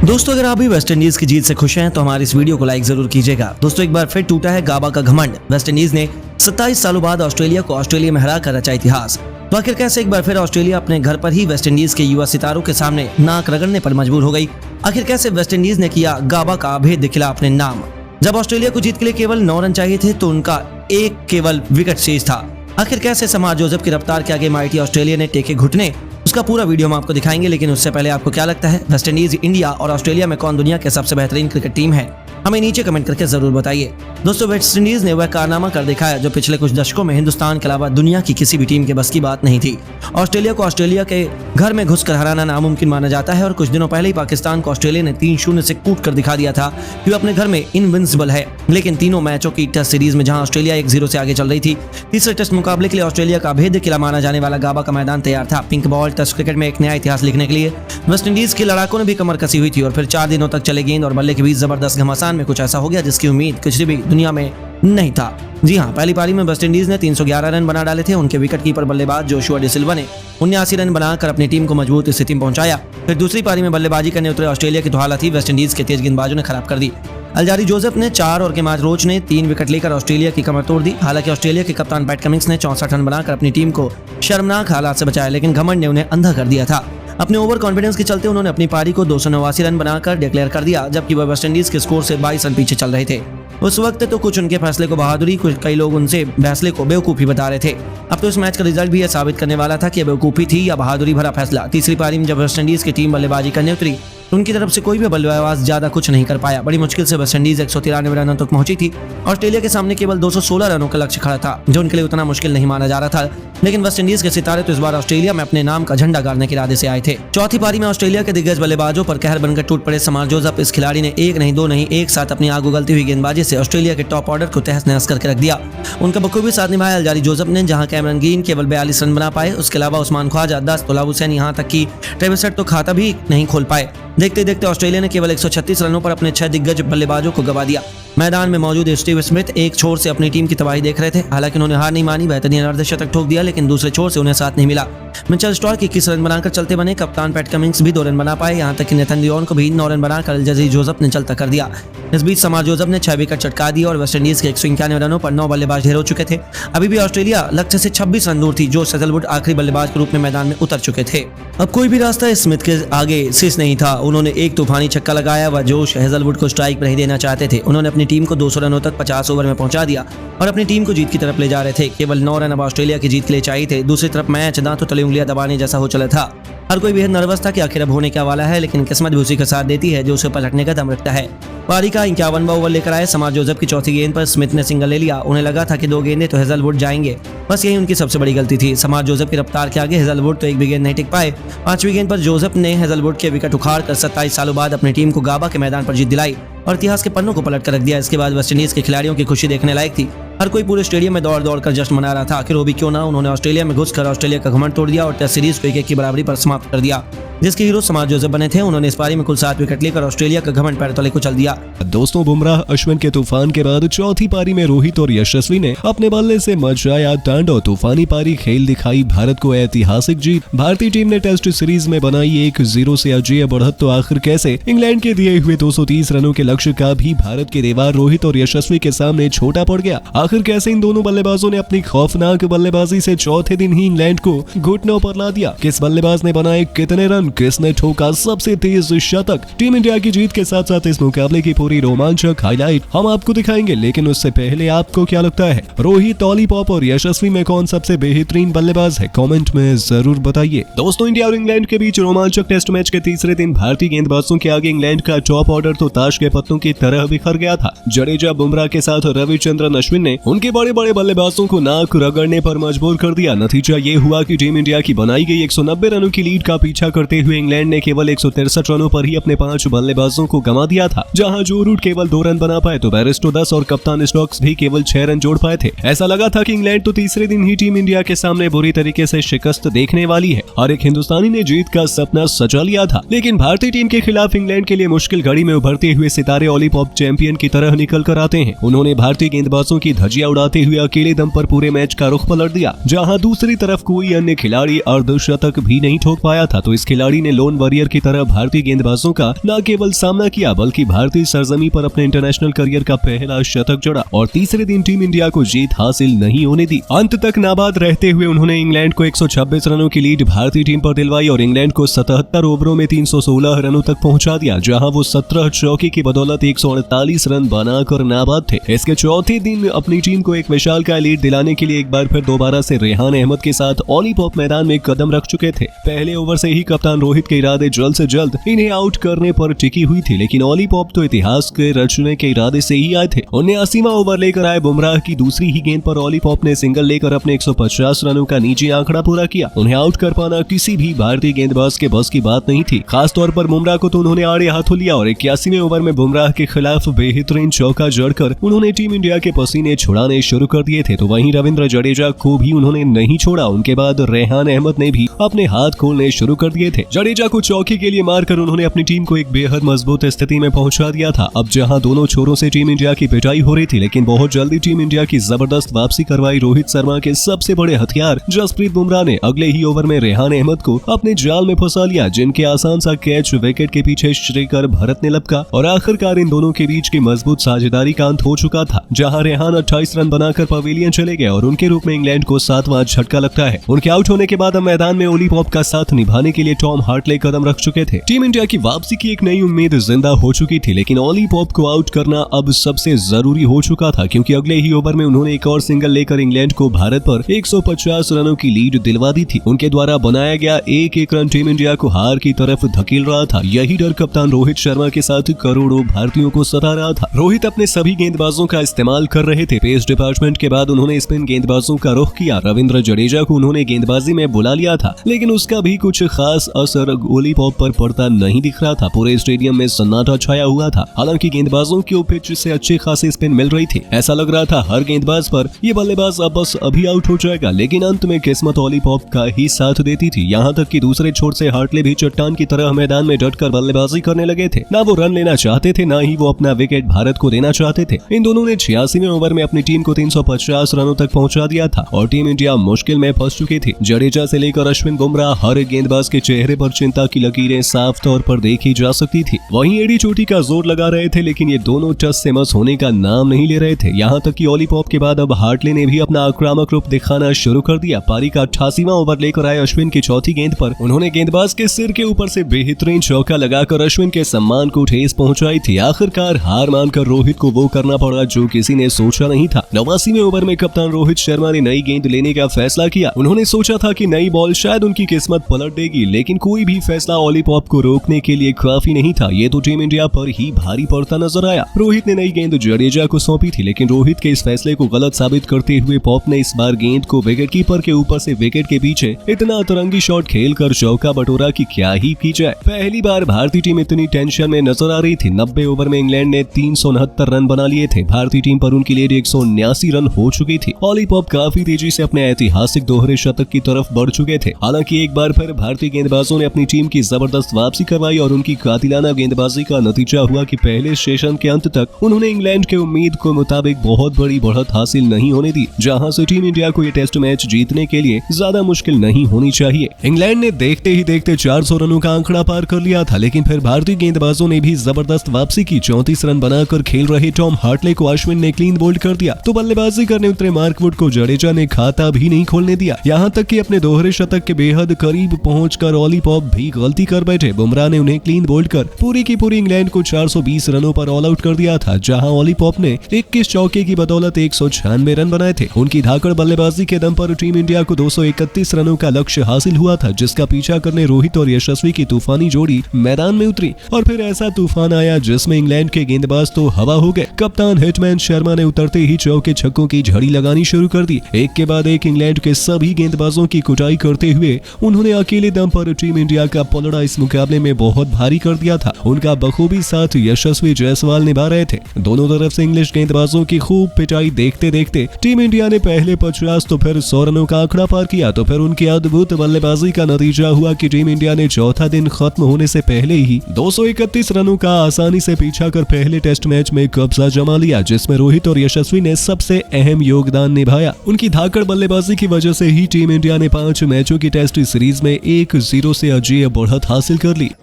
दोस्तों अगर आप भी वेस्ट इंडीज की जीत से खुश हैं तो हमारी इस वीडियो को लाइक जरूर कीजिएगा। दोस्तों एक बार फिर टूटा है गाबा का घमंड। वेस्ट इंडीज ने 27 सालों बाद ऑस्ट्रेलिया को ऑस्ट्रेलिया में हरा कर रचा इतिहास। तो आखिर कैसे एक बार फिर ऑस्ट्रेलिया अपने घर पर ही वेस्ट इंडीज के युवा सितारों के सामने नाक रगड़ने पर मजबूर हो गई। आखिर कैसे वेस्ट इंडीज ने किया गाबा का अभेद दिखला अपने नाम। जब ऑस्ट्रेलिया को जीत के लिए केवल 9 रन चाहिए थे तो उनका एक केवल विकेट शेष था। आखिर कैसे समार जोसेफ की रफ्तार के आगे माइटी ऑस्ट्रेलिया ने टेके घुटने, उसका पूरा वीडियो हम आपको दिखाएंगे। लेकिन उससे पहले आपको क्या लगता है वेस्ट इंडीज, इंडिया और ऑस्ट्रेलिया में कौन दुनिया के सबसे बेहतरीन क्रिकेट टीम है? हमें नीचे कमेंट करके जरूर बताइए। दोस्तों वेस्ट इंडीज ने वह कारनामा कर दिखाया जो पिछले कुछ दशकों में हिंदुस्तान के अलावा दुनिया की किसी भी टीम के बस की बात नहीं थी। ऑस्ट्रेलिया को ऑस्ट्रेलिया के घर में घुसकर हराना नामुमकिन माना जाता है और कुछ दिनों पहले ही पाकिस्तान को ऑस्ट्रेलिया ने 3-0 से कूट कर दिखा दिया था कि वो अपने घर में इनविंसिबल है। लेकिन तीनों मैचों की टेस्ट सीरीज में जहां ऑस्ट्रेलिया 1-0 से आगे चल रही थी, तीसरे टेस्ट मुकाबले के लिए ऑस्ट्रेलिया का अभेद्य किला माना जाने वाला गाबा का मैदान तैयार था। पिंक बॉल टेस्ट क्रिकेट में एक नया इतिहास लिखने के लिए वेस्ट इंडीज के लड़ाकों ने भी कमर कसी हुई थी और फिर 4 दिनों तक चले गेंद और बल्ले के बीच जबरदस्त घमासान में कुछ ऐसा हो गया जिसकी उम्मीद किसी भी दुनिया में नहीं था। जी हां, पहली पारी में वेस्ट इंडीज ने 311 रन बना डाले थे। उनके विकेट कीपर बल्लेबाज जोशुआ डिसिल्वा ने 79 रन बनाकर अपनी टीम को मजबूत स्थिति में पहुंचाया। फिर दूसरी पारी में बल्लेबाजी करने उतरे ऑस्ट्रेलिया की तो हालत ही वेस्ट इंडीज के तेज गेंदबाजों ने खराब कर दी। अलजारी जोसेफ ने 4 और केमार रोच ने 3 विकेट लेकर ऑस्ट्रेलिया की कमर तोड़ दी। हालांकि ऑस्ट्रेलिया के कप्तान पैट कमिंस ने 64 रन बनाकर अपनी टीम को शर्मनाक हालात से बचाया, लेकिन घमंड ने उन्हें अंधा कर दिया था। अपने ओवर कॉन्फिडेंस के चलते उन्होंने अपनी पारी को 289 रन बनाकर डिक्लेयर कर दिया, जबकि वह वेस्ट इंडीज के स्कोर से 22 रन पीछे चल रहे थे। उस वक्त तो कुछ उनके फैसले को बहादुरी, कुछ कई लोग उनसे फैसले को बेवकूफी बता रहे थे। अब तो इस मैच का रिजल्ट भी यह साबित करने वाला था कि बेवकूफी थी या बहादुरी भरा फैसला। तीसरी पारी में जब वेस्ट इंडीज की टीम बल्लेबाजी करने उतरी तो उनकी तरफ से कोई भी बल्लेबाज ज्यादा कुछ नहीं कर पाया। बड़ी मुश्किल से वेस्ट इंडीज 193 रनों तक पहुंची थी। ऑस्ट्रेलिया के सामने केवल 216 रनों का लक्ष्य खड़ा था, जो उनके लिए उतना मुश्किल नहीं माना जा रहा था। लेकिन वेस्ट इंडीज के सितारे तो इस बार ऑस्ट्रेलिया में अपने नाम का झंडा गाड़ने के इरादे से आए थे। चौथी पारी में ऑस्ट्रेलिया के दिग्गज बल्लेबाजों पर कहर बनकर टूट पड़े समार जोसेफ। इस खिलाड़ी ने 1 नहीं 2 नहीं एक साथ अपनी आग उगलती हुई गेंदबाजी से ऑस्ट्रेलिया के टॉप ऑर्डर को तहस नहस करके रख दिया। उनका बखूबी साथ निभाया अलजारी जोसेफ ने, जहां कैमरन ग्रीन केवल 42 रन बना पाए। उसके अलावा उस्मान ख्वाजा, 10 तोलाब हुसैन, यहाँ तक कि ट्रेविस हेड तो खाता भी नहीं खोल पाए। देखते देखते ऑस्ट्रेलिया ने केवल 136 रनों पर अपने 6 दिग्गज बल्लेबाजों को गवा दिया। मैदान में मौजूद स्टीव स्मिथ एक छोर से अपनी टीम की तबाही देख रहे थे। हालांकि उन्होंने हार नहीं मानी, बेहतरीन अर्धशतक ठोक दिया, लेकिन दूसरे छोर से उन्हें साथ नहीं मिला। मिचेल स्टार्क 21 रन बनाकर चलते बने। कप्तान पैट कमिंस भी 2 रन बना पाए, यहाँ तक कि नेथन लियोन को भी 9 रन बनाकर अलजारी जोसेफ ने चलता कर दिया। इस बीच समार जोसेफ ने 6 विकेट चटका दिए और वेस्ट इंडीज के 191 रनों पर 9 बल्लेबाज ढेर हो चुके थे। अभी भी ऑस्ट्रेलिया लक्ष्य से 26 रन दूर थी। जो हेजलवुड आखिरी बल्लेबाज के रूप में मैदान में उतर चुके थे। अब कोई भी रास्ता स्मिथ के आगे शेष नहीं था। उन्होंने एक तूफानी छक्का लगाया। वह जोश हेजलवुड को स्ट्राइक पर नहीं देना चाहते थे। उन्होंने अपनी टीम को 200 रनों तक 50 ओवर में पहुंचा दिया और अपनी टीम को जीत की तरफ ले जा रहे थे। केवल 9 रन अब ऑस्ट्रेलिया की जीत के लिए चाहिए थे। दूसरी तरफ मैच दांतों तले उंगलियां दबाने जैसा हो चला था। हर कोई बेहद नर्वस था कि आखिर अब होने क्या वाला है, लेकिन किस्मत भी उसी का साथ देती है जो उसे पलटने का दम रखता है। पारी का 51वां ओवर लेकर आए समार जोसेफ की चौथी गेंद पर स्मिथ ने सिंगल ले लिया। उन्हें लगा था कि 2 गेंदें तो हेजलवुड जाएंगे, बस यही उनकी सबसे बड़ी गलती थी। समार जोसेफ की रफ्तार के आगे हेजलवुड तो एक भी गेंद नहीं टिक पाए। 5वीं गेंद पर जोसेफ ने हेजलवुड के विकेट उखाड़ कर 27 सालों बाद अपनी टीम को गाबा के मैदान पर जीत दिलाई और इतिहास के पन्नों को पलट कर रख दिया। इसके बाद वेस्ट इंडीज के खिलाड़ियों की खुशी देखने लायक थी। हर कोई पूरे स्टेडियम में दौड़ दौड़ कर जश्न मना रहा था। आखिर वो भी क्यों ना, उन्होंने ऑस्ट्रेलिया में घुसकर ऑस्ट्रेलिया का घमंड तोड़ दिया और टेस्ट सीरीज को 1-1 की बराबरी पर समाप्त कर दिया, जिसके हीरो समार जोसेफ बने थे। उन्होंने इस पारी में कुल 7 विकेट लेकर ऑस्ट्रेलिया का घमंड पैर तले कुचल दिया। दोस्तों बुमराह अश्विन के तूफान के बाद चौथी पारी में रोहित और यशस्वी ने अपने बल्ले से मचाया तांडव। तूफानी पारी खेल दिखाई भारत को ऐतिहासिक जीत। भारतीय टीम ने टेस्ट सीरीज में बनाई 1-0 से अजेय बढ़त। तो आखिर कैसे इंग्लैंड के दिए हुए 230 रनों के लक्ष्य का भी भारत के देवार रोहित और यशस्वी के सामने छोटा पड़ गया। आखिर कैसे इन दोनों बल्लेबाजों ने अपनी खौफनाक बल्लेबाजी से चौथे दिन ही इंग्लैंड को घुटनों पर ला दिया? किस बल्लेबाज ने बनाए कितने रन, किसने ठोका सबसे तेज शतक? टीम इंडिया की जीत के साथ साथ इस मुकाबले की पूरी रोमांचक हाईलाइट हम आपको दिखाएंगे, लेकिन उससे पहले आपको क्या लगता है रोहित, लॉलीपॉप और यशस्वी में कौन सबसे बेहतरीन बल्लेबाज है? कमेंट में जरूर बताइए। दोस्तों इंडिया और इंग्लैंड के बीच रोमांचक टेस्ट मैच के तीसरे दिन भारतीय गेंदबाजों के आगे इंग्लैंड का टॉप ऑर्डर तो ताश के पत्तों की तरह बिखर गया था। जडेजा, बुमराह के साथ रविचंद्रन अश्विन ने उनके बड़े बड़े बल्लेबाजों को नाक रगड़ने पर मजबूर कर दिया। नतीजा ये हुआ कि टीम इंडिया की बनाई गई 190 रनों की लीड का पीछा करते हुए इंग्लैंड ने केवल 163 रनों पर ही अपने 5 बल्लेबाजों को गंवा दिया था। जहां जो रूट केवल 2 रन बना पाए तो बैरिस्टो 10 और कप्तान स्टोक्स भी केवल 6 रन जोड़ पाए थे। ऐसा लगा था कि इंग्लैंड तो तीसरे दिन ही टीम इंडिया के सामने बुरी तरीके से शिकस्त देखने वाली है और एक हिंदुस्तानी ने जीत का सपना सजा लिया था। लेकिन भारतीय टीम के खिलाफ इंग्लैंड के लिए मुश्किल घड़ी में उभरते हुए सितारे लॉलीपॉप चैंपियन की तरह निकल कर आते हैं। उन्होंने भारतीय गेंदबाजों की धज्जियां उड़ाते हुए अकेले दम पर पूरे मैच का रुख पलट दिया। जहां दूसरी तरफ कोई अन्य खिलाड़ी अर्धशतक भी नहीं ठोक पाया था, तो इस खिलाड़ी खिलाड़ी ने लोन वॉरियर की तरह भारतीय गेंदबाजों का न केवल सामना किया बल्कि भारतीय सरजमी पर अपने इंटरनेशनल करियर का पहला शतक जड़ा और तीसरे दिन टीम इंडिया को जीत हासिल नहीं होने दी। अंत तक नाबाद रहते हुए उन्होंने इंग्लैंड को 126 रनों की लीड भारतीय टीम पर दिलवाई और इंग्लैंड को 77 ओवरों में 316 रनों तक पहुंचा दिया, जहां वो 17 चौके की बदौलत 148 रन बनाकर नाबाद थे। इसके चौथे दिन अपनी टीम को एक विशालकाय लीड दिलाने के लिए एक बार फिर दोबारा से रेहान अहमद के साथ ऑली पॉप मैदान में कदम रख चुके थे। पहले ओवर से ही कप्तान रोहित के इरादे जल्द से जल्द इन्हें आउट करने पर टिकी हुई थी, लेकिन ऑली पॉप तो इतिहास के रचने के इरादे से ही आए थे। 79वां ओवर लेकर आए बुमराह की दूसरी ही गेंद पर ऑली पॉप ने सिंगल लेकर अपने 150 रनों का निजी आंकड़ा पूरा किया। उन्हें आउट कर पाना किसी भी भारतीय गेंदबाज के बस की बात नहीं थी। खासतौर पर बुमराह को तो उन्होंने आड़े हाथों लिया और 81वें ओवर में बुमराह के खिलाफ बेहतरीन चौका जड़कर उन्होंने टीम इंडिया के पसीने छुड़ाने शुरू कर दिए थे। तो वहीं रविंद्र जडेजा को भी उन्होंने नहीं छोड़ा। उनके बाद रेहान अहमद ने भी अपने हाथ खोलने शुरू कर दिए थे। जडेजा को चौके के लिए मारकर उन्होंने अपनी टीम को एक बेहद मजबूत स्थिति में पहुंचा दिया था। अब जहां दोनों छोरों से टीम इंडिया की पिटाई हो रही थी, लेकिन बहुत जल्दी टीम इंडिया की जबरदस्त वापसी करवाई रोहित शर्मा के सबसे बड़े हथियार जसप्रीत बुमराह ने अगले ही ओवर में रेहान अहमद को अपने जाल में फंसा लिया, जिनके आसान सा कैच विकेट के पीछे श्रीकर भरत ने लपका और आखिरकार इन दोनों के बीच की मजबूत साझेदारी का अंत हो चुका था, जहां रेहान 28 रन बनाकर पवेलियन चले गए और उनके रूप में इंग्लैंड को 7वां झटका लगता है। उनके आउट होने के बाद अब मैदान में ओली पॉप का साथ निभाने के लिए टॉम हार्टले कदम रख चुके थे। टीम इंडिया की वापसी की एक नई उम्मीद जिंदा हो चुकी थी, लेकिन ओली पॉप को आउट करना अब सबसे जरूरी हो चुका था, क्योंकि अगले ही ओवर में उन्होंने एक और सिंगल लेकर इंग्लैंड को भारत पर 150 रनों की लीड दिलवा दी थी। उनके द्वारा बनाया गया एक रन टीम इंडिया को हार की तरफ धकेल रहा था। यही डर कप्तान रोहित शर्मा के साथ करोड़ों भारतीयों को सता रहा था। रोहित अपने सभी गेंदबाजों का इस्तेमाल कर रहे थे। पेस डिपार्टमेंट के बाद उन्होंने स्पिन गेंदबाजों का रुख किया। रविंद्र जडेजा को उन्होंने गेंदबाजी में बुला लिया था, लेकिन उसका भी कुछ खास असर ओली पॉप पर पड़ता नहीं दिख रहा था। पूरे स्टेडियम में सन्नाटा छाया हुआ था। हालांकि गेंदबाजों को पिच से अच्छी खासी स्पिन मिल रही थी। ऐसा लग रहा था हर गेंदबाज पर ये बल्लेबाज अब बस अभी आउट हो जाएगा, लेकिन अंत में किस्मत ओली पॉप का ही साथ देती थी। यहाँ तक कि दूसरे छोर से हार्टले भी चट्टान की तरह मैदान में डटकर बल्लेबाजी करने लगे थे। ना वो रन लेना चाहते थे, ना ही वो अपना विकेट भारत को देना चाहते थे। इन दोनों ने 86वें ओवर में अपनी टीम को 350 रनों तक पहुंचा दिया था और टीम इंडिया मुश्किल में फंस चुकी थी। जडेजा से लेकर अश्विन बुमराह हर गेंदबाज के चेहरे पर चिंता की लकीरें साफ तौर पर देखी जा सकती थी। वहीं एडी चोटी का जोर लगा रहे थे, लेकिन ये दोनों टस से मस होने का नाम नहीं ले रहे थे। यहाँ तक कि ओली पॉप के बाद अब हार्टले ने भी अपना आक्रामक रूप दिखाना शुरू कर दिया। पारी का 88वां ओवर लेकर आए अश्विन की चौथी गेंद पर उन्होंने गेंदबाज के सिर के ऊपर से बेहतरीन चौका लगाकर अश्विन के सम्मान को ठेस पहुंचाई थी। आखिरकार हार मानकर रोहित को वो करना पड़ा जो किसी ने सोचा नहीं था। 89वें ओवर में कप्तान रोहित शर्मा ने नई गेंद लेने का फैसला किया। उन्होंने सोचा था कि नई बॉल शायद उनकी किस्मत पलट देगी, लेकिन कोई भी फैसला ओली पॉप को रोकने के लिए काफी नहीं था। ये तो टीम इंडिया पर ही भारी पड़ता नजर आया। रोहित ने नई गेंद जडेजा को सौंपी थी, लेकिन रोहित के इस फैसले को गलत साबित करते हुए पॉप ने इस बार गेंद को विकेटकीपर के ऊपर से विकेट के पीछे इतना अतरंगी शॉट खेलकर चौका बटोरा कि क्या ही की जाए। पहली बार भारतीय टीम इतनी टेंशन में नजर आ रही थी। 90 ओवर में इंग्लैंड ने 369 रन बना लिए थे। भारतीय टीम पर उनकी लीड 179 रन हो चुकी थी। ओली पॉप काफी तेजी से अपने ऐतिहासिक दोहरे शतक की तरफ बढ़ चुके थे। हालांकि एक बार फिर भारतीय गेंदबाजों ने अपनी टीम की जबरदस्त वापसी करवाई और उनकी कातिलाना गेंदबाजी का नतीजा हुआ कि पहले सेशन के अंत तक उन्होंने इंग्लैंड के उम्मीद के मुताबिक बहुत बड़ी बढ़त हासिल नहीं होने दी, जहां से टीम इंडिया को ये टेस्ट मैच जीतने के लिए ज्यादा मुश्किल नहीं होनी चाहिए। इंग्लैंड ने देखते ही देखते 400 रनों का आंकड़ा पार कर लिया था, लेकिन फिर भारतीय गेंदबाजों ने भी जबरदस्त वापसी की। 34 रन बनाकर खेल रहे टॉम हार्टले को अश्विन ने क्लीन बोल्ड कर दिया, तो बल्लेबाजी करने उतरे मार्क वुड को जडेजा ने खाता भी नहीं खोलने दिया। यहाँ तक कि अपने दोहरे शतक के बेहद करीब पहुंचकर ओली पॉप भी गलती कर बैठे। बुमराह ने उन्हें क्लीन बोल्ड कर पूरी की पूरी इंग्लैंड को 420 रनों पर ऑल आउट कर दिया था, जहां ओली पॉप ने 21 चौके की बदौलत 196 रन बनाए थे। उनकी धाकड़ बल्लेबाजी के दम पर टीम इंडिया को 231 रनों का लक्ष्य हासिल हुआ था, जिसका पीछा करने रोहित और यशस्वी की तूफानी जोड़ी मैदान में उतरी और फिर ऐसा तूफान आया जिसमें इंग्लैंड के गेंदबाज तो हवा हो गए। कप्तान हिटमैन शर्मा ने उतरते ही चौके छक्कों की झड़ी लगानी शुरू कर दी। एक के बाद एक इंग्लैंड के सभी गेंदबाजों की कुटाई करते हुए उन्होंने अकेले दम पर टीम इंडिया का पलड़ा इस मुकाबले में बहुत भारी कर दिया था। उनका बखूबी साथ यशस्वी जायसवाल निभा रहे थे। दोनों तरफ से इंग्लिश गेंदबाजों की खूब पिटाई देखते देखते टीम इंडिया ने पहले 50 तो फिर 100 रनों का आंकड़ा पार किया। तो फिर उनकी अद्भुत बल्लेबाजी का नतीजा हुआ कि टीम इंडिया ने चौथा दिन खत्म होने से पहले ही 231 रनों का आसानी से पीछा कर पहले टेस्ट मैच में कब्जा जमा लिया, जिसमें रोहित और यशस्वी ने सबसे अहम योगदान निभाया। उनकी धाकड़ बल्लेबाजी की वजह से ही टीम इंडिया ने 5 मैचों की टेस्ट सीरीज में 1-0 से अजेय बढ़त हासिल कर ली।